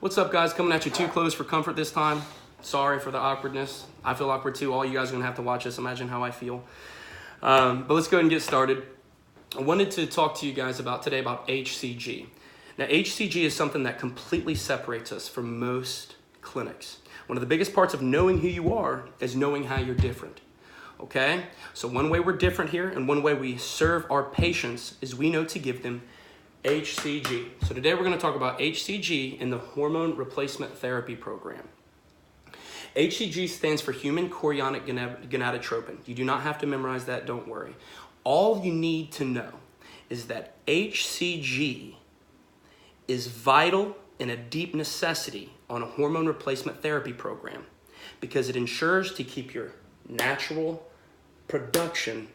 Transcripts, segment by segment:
What's up, guys? Coming at you too close for comfort this time. Sorry for the awkwardness. I feel awkward too. All you guys are gonna have to watch this. Imagine how I feel. But let's go ahead and get started. I wanted to talk to you guys today about HCG. Now, HCG is something that completely separates us from most clinics. One of the biggest parts of knowing who you are is knowing how you're different. Okay? So one way we're different here and one way we serve our patients is we know to give them HCG. So today we're going to talk about HCG in the hormone replacement therapy program. HCG stands for human chorionic gonadotropin. You do not have to memorize that, don't worry. All you need to know is that HCG is vital and a deep necessity on a hormone replacement therapy program because it ensures to keep your natural production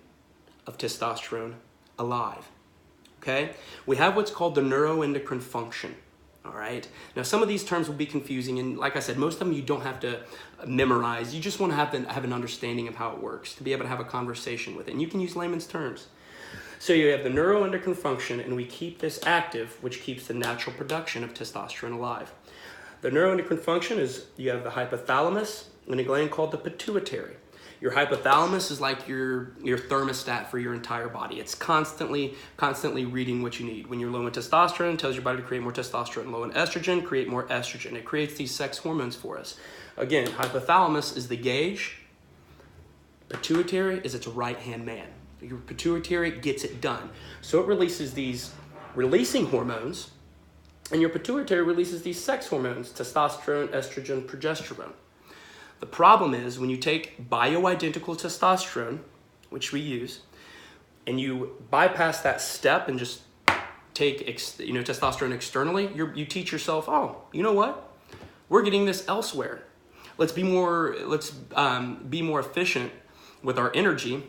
of testosterone alive. Okay? We have what's called the neuroendocrine function. All right. Now, some of these terms will be confusing, and like I said, most of them you don't have to memorize. You just want to have an understanding of how it works to be able to have a conversation with it. And you can use layman's terms. So you have the neuroendocrine function, and we keep this active, which keeps the natural production of testosterone alive. The neuroendocrine function is you have the hypothalamus and a gland called the pituitary. Your hypothalamus is like your thermostat for your entire body. It's constantly reading what you need. When you're low in testosterone, it tells your body to create more testosterone. Low in estrogen, create more estrogen. It creates these sex hormones for us. Again, hypothalamus is the gauge. Pituitary is its right-hand man. Your pituitary gets it done. So it releases these releasing hormones, and your pituitary releases these sex hormones, testosterone, estrogen, progesterone. The problem is when you take bioidentical testosterone, which we use, and you bypass that step and just take testosterone externally, you teach yourself, oh, you know what? We're getting this elsewhere. Let's be more efficient with our energy,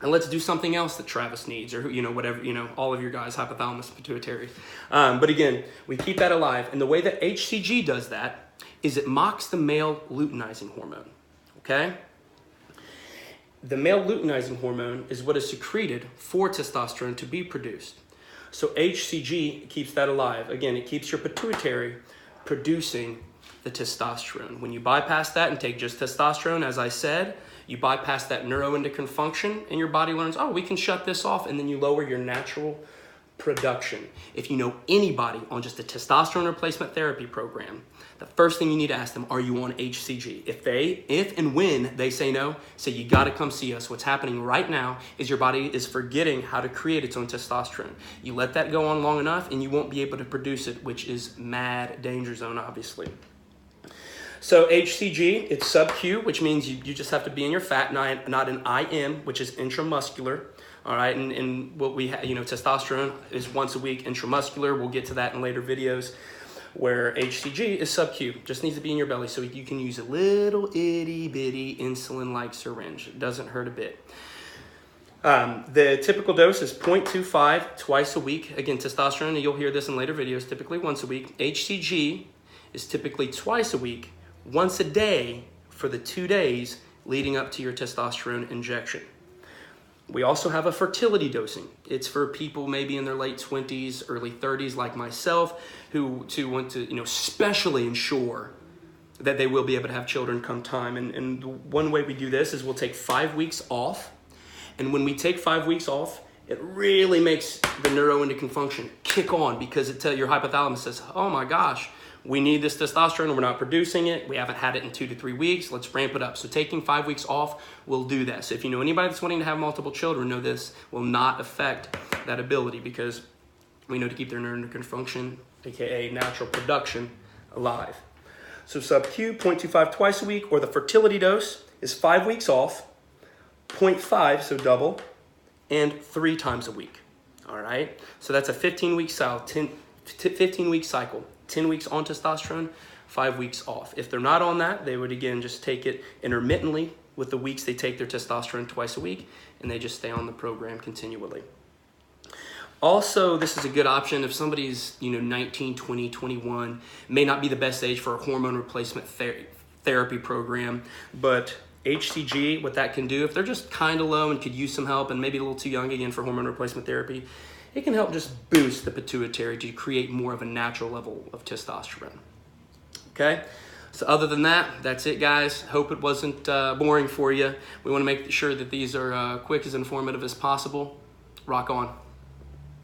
and let's do something else that Travis needs, or whatever, all of your guys, hypothalamus, pituitary. But again, we keep that alive, and the way that HCG does that is it mocks the male luteinizing hormone, okay? The male luteinizing hormone is what is secreted for testosterone to be produced. So HCG keeps that alive. Again, it keeps your pituitary producing the testosterone. When you bypass that and take just testosterone, as I said, you bypass that neuroendocrine function and your body learns, oh, we can shut this off, and then you lower your natural production. If you know anybody on just a testosterone replacement therapy program, the first thing you need to ask them, are you on HCG? If and when they say no, say you got to come see us. What's happening right now is your body is forgetting how to create its own testosterone. You let that go on long enough and you won't be able to produce it, which is mad danger zone, obviously. So HCG, it's sub-Q, which means you just have to be in your fat, not an IM, which is intramuscular. All right, and what we have, testosterone is once a week intramuscular. We'll get to that in later videos, where HCG is sub-Q. Just needs to be in your belly so you can use a little itty-bitty insulin-like syringe. It doesn't hurt a bit. The typical dose is 0.25 twice a week. Again, testosterone, and you'll hear this in later videos, typically once a week. HCG is typically twice a week, once a day for the 2 days leading up to your testosterone injection. We also have a fertility dosing. It's for people maybe in their late 20s, early 30s like myself who want to, specially ensure that they will be able to have children come time. And one way we do this is we'll take 5 weeks off. And when we take 5 weeks off, it really makes the neuroendocrine function kick on because your hypothalamus says, oh my gosh, we need this testosterone, we're not producing it, we haven't had it in 2 to 3 weeks, let's ramp it up. So taking 5 weeks off will do that. So if you know anybody that's wanting to have multiple children, know this will not affect that ability because we know to keep their neuroendocrine function, aka natural production, alive. So sub-Q, 0.25 twice a week, or the fertility dose is 5 weeks off, 0.5, so double, and 3 times a week. All right? So that's a 15-week cycle, 15-week cycle. 10 weeks on testosterone, 5 weeks off. If they're not on that, they would again just take it intermittently with the weeks they take their testosterone twice a week, and they just stay on the program continually. Also, this is a good option if somebody's 19, 20, 21, may not be the best age for a hormone replacement therapy program, but HCG, what that can do, if they're just kind of low and could use some help and maybe a little too young again for hormone replacement therapy, it can help just boost the pituitary to create more of a natural level of testosterone. Okay? So other than that, that's it, guys. Hope it wasn't boring for you. We want to make sure that these are quick, as informative as possible. Rock on.